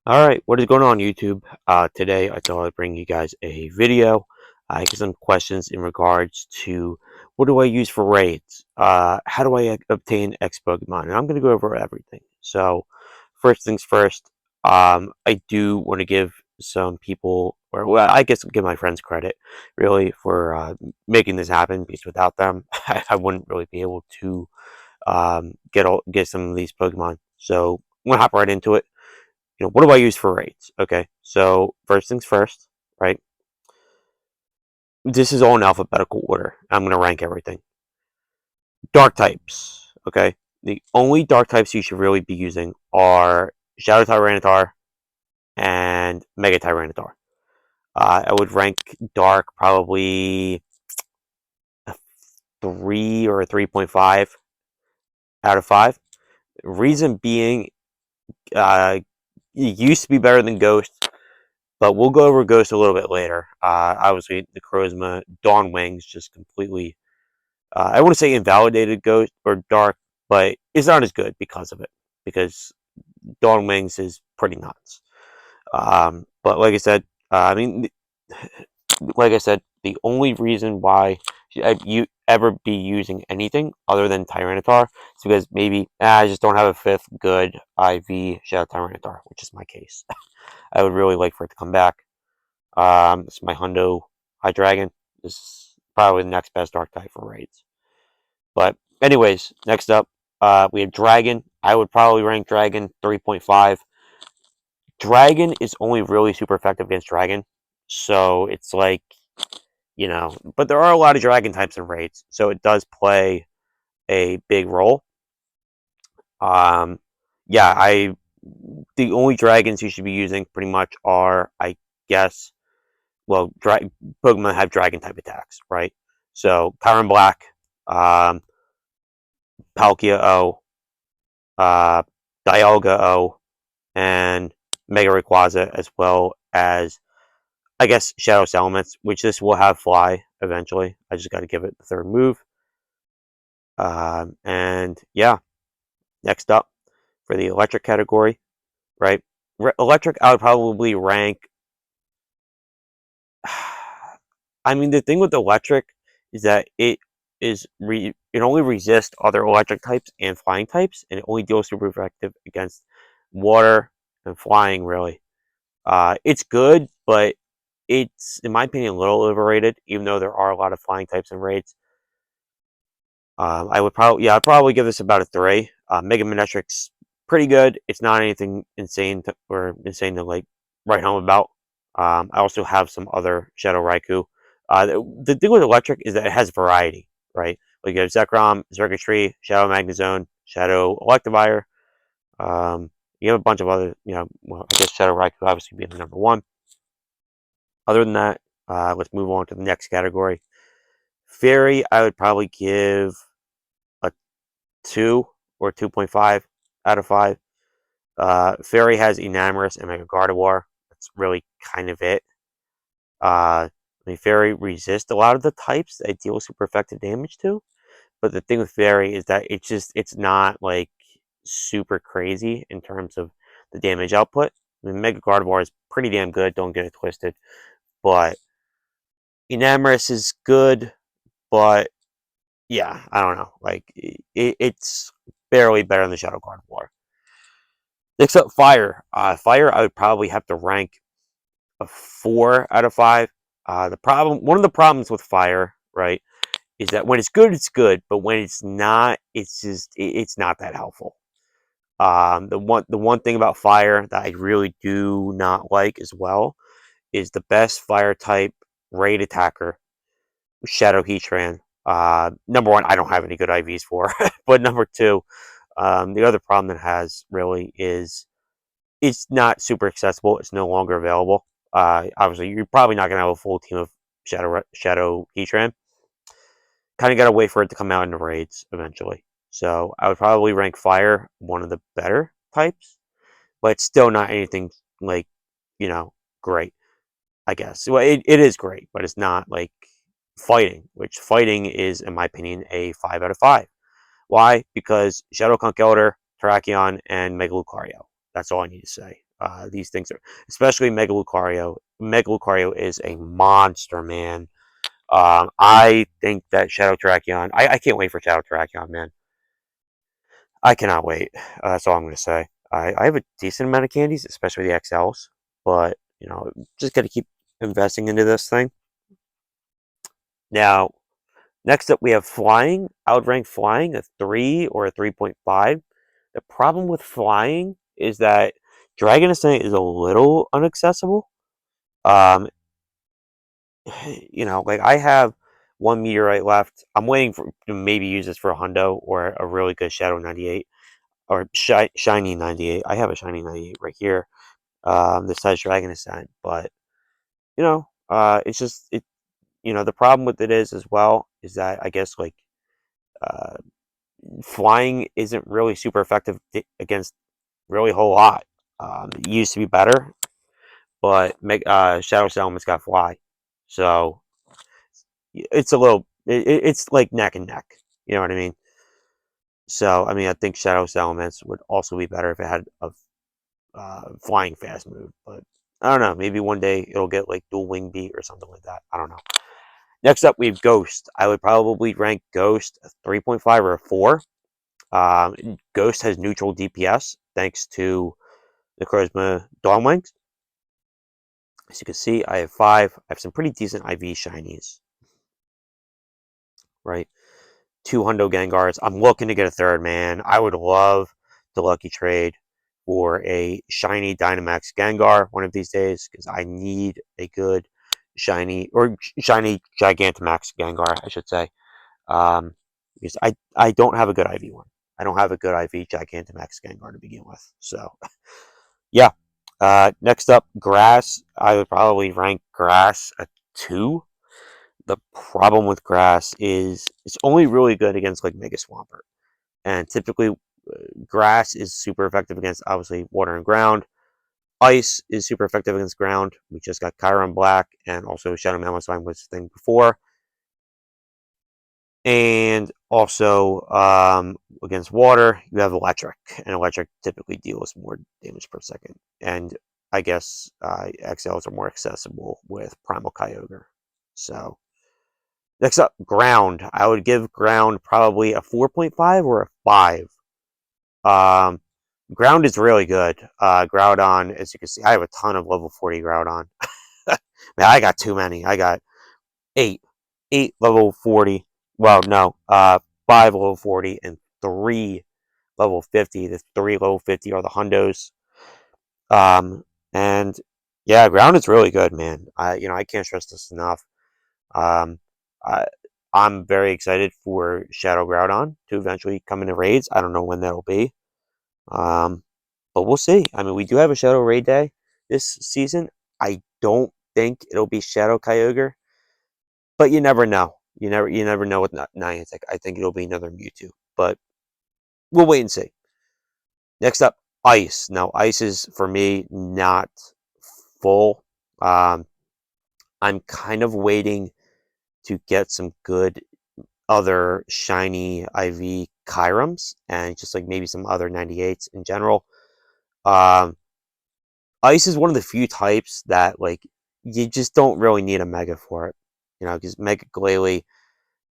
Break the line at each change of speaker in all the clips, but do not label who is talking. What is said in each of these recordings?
Alright, what is going on YouTube? Today I thought I'd bring you guys a video. I get some questions in regards to what do I use for raids? How do I obtain X Pokemon? And I'm going to go over everything. So, first things first, I do want to give some people, or well, I guess give my friends credit, really, for making this happen, because without them, I wouldn't really be able to get some of these Pokemon. So, I'm going to hop right into it. What do I use for raids? Okay, so first things first, right? This is all in alphabetical order. I'm going to rank everything. Dark types, okay? The only dark types you should really be using are Shadow Tyranitar and Mega Tyranitar. I would rank Dark probably a 3 or a 3.5 out of 5. Reason being, it used to be better than Ghost, but we'll go over Ghost a little bit later. Obviously, the Charisma Dawn Wings just completely, I wouldn't say invalidated Ghost or Dark, but it's not as good because of it. Because Dawn Wings is pretty nuts. But like I said, like I said, the only reason why you ever be using anything other than Tyranitar is because maybe I just don't have a fifth good IV Shadow Tyranitar, which is my case. I would really like for it to come back. This is my Hundo High Dragon. This is probably the next best dark type for raids. But anyways, next up, we have Dragon. I would probably rank Dragon 3.5. Dragon is only really super effective against Dragon. So it's like, but there are a lot of Dragon types in raids. So it does play a big role. Yeah, the only dragons you should be using pretty much are, I guess, well, Pokemon have dragon type attacks, right? So Kyron Black, um, Palkia O, uh, Dialga O, and Mega Rayquaza, as well as, I guess, Shadow Salamence, which this will have Fly eventually. I just got to give it the third move. And yeah, next up for the electric category, right? Electric, I would probably rank. I mean, the thing with electric is that it only resists other electric types and flying types, and it only deals super effective against water and flying. Really, it's good, but it's, in my opinion, a little overrated. Even though there are a lot of flying types in raids, I'd probably give this about a 3. Mega Manetric's pretty good. It's not anything insane to like write home about. I also have some other Shadow Raikou. The thing with Electric is that it has variety, right? Like you have Zekrom, Xurkitree, Shadow Magnezone, Shadow Electivire. You have a bunch of other, well, I guess Shadow Raikou obviously being the number one. Other than that, let's move on to the next category. Fairy, I would probably give a 2 or 2.5 out of 5. Fairy has Enamorous and Mega Gardevoir. That's really kind of it. Fairy resists a lot of the types that it deals super effective damage to. But the thing with Fairy is that it's not like super crazy in terms of the damage output. Mega Gardevoir is pretty damn good, don't get it twisted. But Enamorous is good, but yeah, I don't know. Like, it's barely better than the Shadow Gardevoir. Next up, Fire. Fire, I would probably have to rank a 4 out of 5. One of the problems with Fire, right, is that when it's good, but when it's not, it's not that helpful. The one thing about Fire that I really do not like as well is the best Fire type raid attacker, Shadow Heatran. Number one, I don't have any good IVs for, but number two, the other problem it has really is it's not super accessible. It's no longer available. Obviously, you're probably not going to have a full team of Shadow Heatran. Kind of got to wait for it to come out in the raids eventually. So I would probably rank Fire one of the better types, but it's still not anything like, great, I guess. Well, it is great, but it's not like fighting, which fighting is, in my opinion, a 5 out of 5. Why? Because Shadow Conkeldurr, Terrakion, and Mega Lucario. That's all I need to say. These things are, especially Mega Lucario. Mega Lucario is a monster, man. I think that Shadow Terrakion. I can't wait for Shadow Terrakion, man. I cannot wait. That's all I'm going to say. I have a decent amount of candies, especially the XLs, but just got to keep investing into this thing. Now, next up, we have flying. I would rank flying a 3 or a 3.5. The problem with flying is that Dragon Ascent is a little inaccessible. Um, like I have one meteorite left. I'm waiting for to maybe use this for a hundo or a really good Shadow 98 or shiny 98. I have a shiny 98 right here. This has Dragon Ascent, but it's just it. The problem with it is as well is that I guess like uh, flying isn't really super effective against really a whole lot. It used to be better, but Shadow Settlement's got fly, so it's a little. It's like neck and neck. You know what I mean? So I mean, I think Shadow Elements would also be better if it had a flying fast move, but I don't know. Maybe one day it'll get like dual wing beat or something like that. I don't know. Next up, we have Ghost. I would probably rank Ghost a 3.5 or a 4. Ghost has neutral DPS thanks to the Charisma Dawnwings. As you can see, I have 5. I have some pretty decent IV shinies. Right? 2 Hundo Gengars. I'm looking to get a third, man. I would love the lucky trade for a shiny Dynamax Gengar one of these days because I need a good shiny Gigantamax Gengar, I should say. Because I don't have a good IV one. I don't have a good IV Gigantamax Gengar to begin with. So, yeah. Next up, Grass. I would probably rank Grass a 2. The problem with Grass is it's only really good against like Mega Swampert. And typically, Grass is super effective against obviously water and ground. Ice is super effective against ground. We just got Chiron Black and also Shadow Mammoth was the thing before. And also against water, you have electric, and electric typically deals more damage per second. And I guess XLs are more accessible with Primal Kyogre. So next up, ground. I would give ground probably a 4.5 or a 5. Um, ground is really good. Groudon, as you can see, I have a ton of level 40 Groudon. Man, I got too many. I got 8. 8 level 40. Well, no, 5 level 40 and 3 level 50. The 3 level 50 are the Hundos. And yeah, ground is really good, man. I can't stress this enough. Um, I, I'm very excited for Shadow Groudon to eventually come into raids. I don't know when that'll be. Um, but we'll see. I mean, we do have a Shadow Raid Day this season. I don't think it'll be Shadow Kyogre, but you never know. You never know with Niantic. I think it'll be another Mewtwo, but we'll wait and see. Next up, Ice. Now, Ice is for me not full. Um, I'm kind of waiting to get some good other shiny IV Kyrums and just like maybe some other 98s in general. Um, Ice is one of the few types that like you just don't really need a Mega for it, because Mega Glalie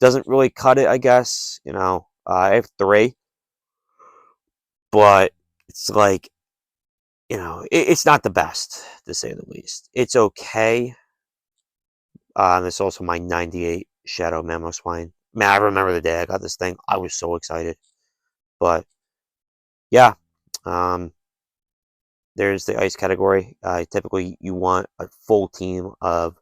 doesn't really cut it. I guess I have 3, but it's like it's not the best to say the least. It's okay. There's also my 98 Shadow Mamoswine. Man, I remember the day I got this thing. I was so excited. But yeah, um, there's the ice category. Typically, you want a full team of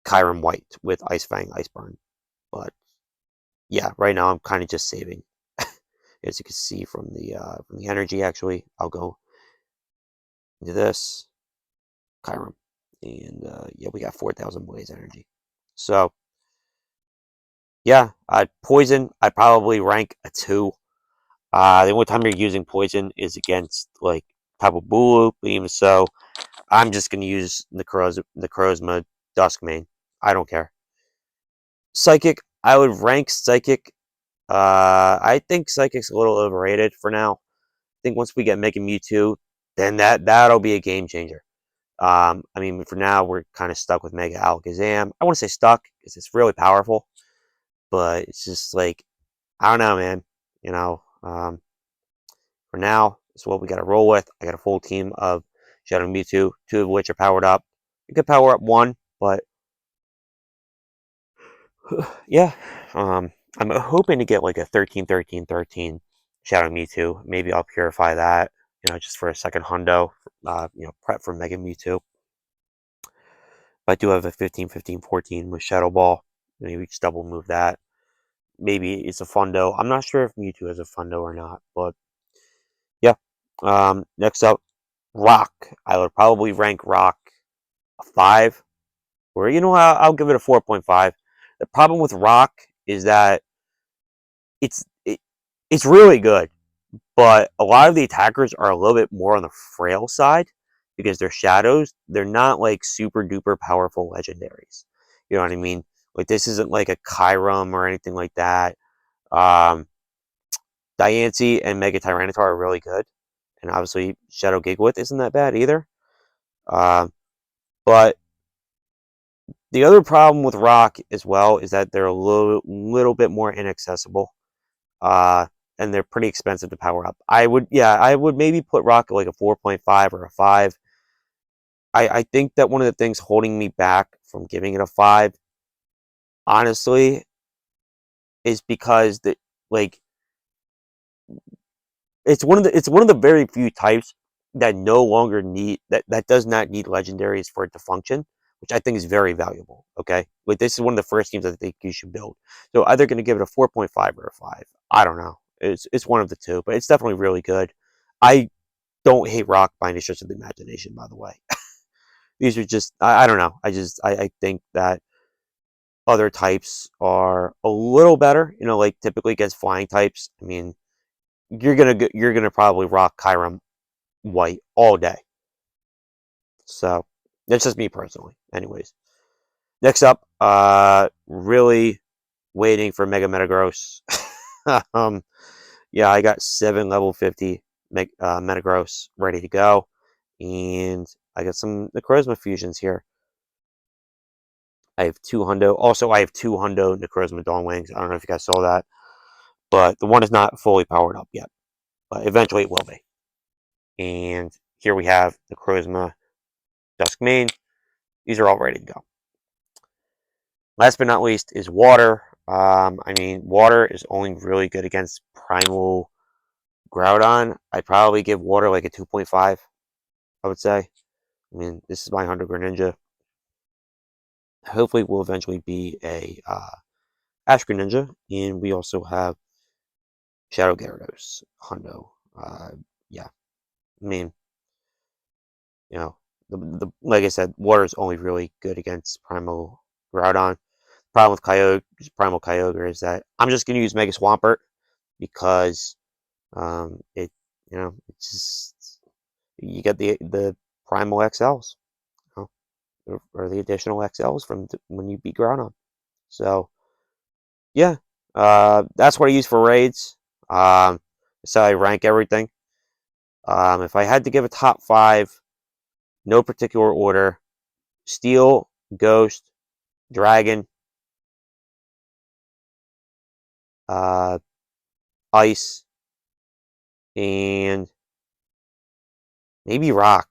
Kyurem White with Ice Fang, Ice Burn. But yeah, right now I'm kind of just saving. As you can see from the energy, actually, I'll go into this Kyurem, and yeah, we got 4,000 Blaze energy. So yeah, poison. I'd probably rank a 2. The only time you're using poison is against like Tapu Bulu, but even so, I'm just gonna use the Necrozma Duskmane. I don't care. Psychic, I would rank Psychic. I think Psychic's a little overrated for now. I think once we get Mega Mewtwo, then that'll be a game changer. I mean, for now, we're kind of stuck with Mega Alakazam. I want to say stuck because it's really powerful, but it's just like, I don't know, man. You know, for now, it's what we got to roll with. I got a full team of Shadow Mewtwo, two of which are powered up. You could power up one, but yeah, I'm hoping to get like a 13, 13, 13 Shadow Mewtwo. Maybe I'll purify that, just for a second hundo, prep for Mega Mewtwo. But I do have a 15, 15, 14 with Shadow Ball. Maybe just double move that. Maybe it's a Fundo. I'm not sure if Mewtwo is a Fundo or not, but yeah. Next up, Rock. I would probably rank Rock a 5, or I'll give it a 4.5. The problem with Rock is that it's it, it's really good, but a lot of the attackers are a little bit more on the frail side because they're shadows. They're not like super duper powerful legendaries. You know what I mean? Like this isn't like a Kyurem or anything like that. Um, Diancie and Mega Tyranitar are really good, and obviously Shadow Gigawith isn't that bad either. Um, but the other problem with Rock as well is that they're a little bit more inaccessible. Uh, and they're pretty expensive to power up. I would maybe put Rock at like a 4.5 or a 5. I think that one of the things holding me back from giving it a 5, honestly, is because like it's one of the very few types that no longer that does not need legendaries for it to function, which I think is very valuable. Okay, like this is one of the first teams I think you should build. So either going to give it a 4.5 or a 5. I don't know. It's one of the two, but it's definitely really good. I don't hate Rock by any stretch of the imagination. By the way, these are just I don't know. I think that other types are a little better. Like typically against flying types. I mean, you're gonna probably rock Kyurem white all day. So that's just me personally. Anyways, next up, really waiting for Mega Metagross. um, yeah, I got 7 level 50 Metagross ready to go, and I got some Necrozma fusions here. I have 2 hundo. Also, I have 2 hundo Necrozma Dawn Wings. I don't know if you guys saw that, but the one is not fully powered up yet, but eventually it will be. And here we have Necrozma Duskmane. These are all ready to go. Last but not least is water. I mean, water is only really good against Primal Groudon. I'd probably give water like a 2.5, I would say. I mean, this is my 100 Greninja. Hopefully, will eventually be a Ash Greninja. And we also have Shadow Gyarados, Hundo. Yeah, I mean, like I said, water is only really good against Primal Groudon. Problem with Primal Kyogre is that I'm just going to use Mega Swampert because it, it's just you get the Primal XLs, or the additional XLs from when you beat Groudon. So yeah, that's what I use for raids. So I rank everything. If I had to give a top 5, no particular order: Steel, Ghost, Dragon, uh, Ice, and maybe Rock.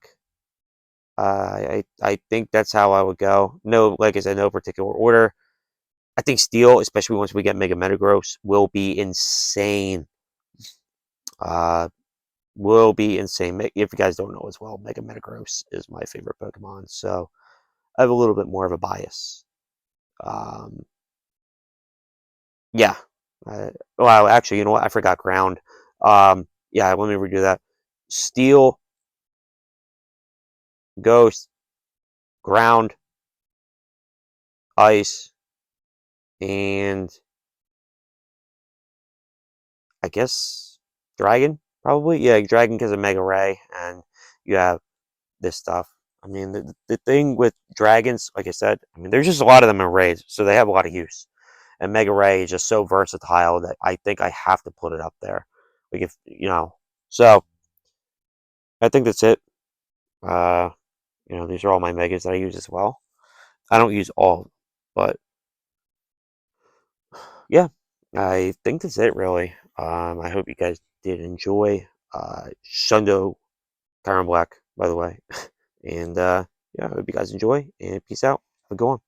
I think that's how I would go. No, like I said, no particular order. I think Steel, especially once we get Mega Metagross, will be insane. Uh, will be insane. If you guys don't know as well, Mega Metagross is my favorite Pokemon, so I have a little bit more of a bias. Um, yeah. Well, actually, you know what? I forgot Ground. Yeah, let me redo that. Steel, Ghost, Ground, Ice, and I guess Dragon, probably. Yeah, Dragon because of Mega Ray, and you have this stuff. I mean, the thing with dragons, like I said, I mean, there's just a lot of them in raids, so they have a lot of use. And Mega Ray is just so versatile that I think I have to put it up there. Like if so. I think that's it. Uh, these are all my megas that I use as well. I don't use all, but yeah, I think that's it really. I hope you guys did enjoy. Shundo Kyron Black, by the way. And yeah, I hope you guys enjoy and peace out. Have a good one.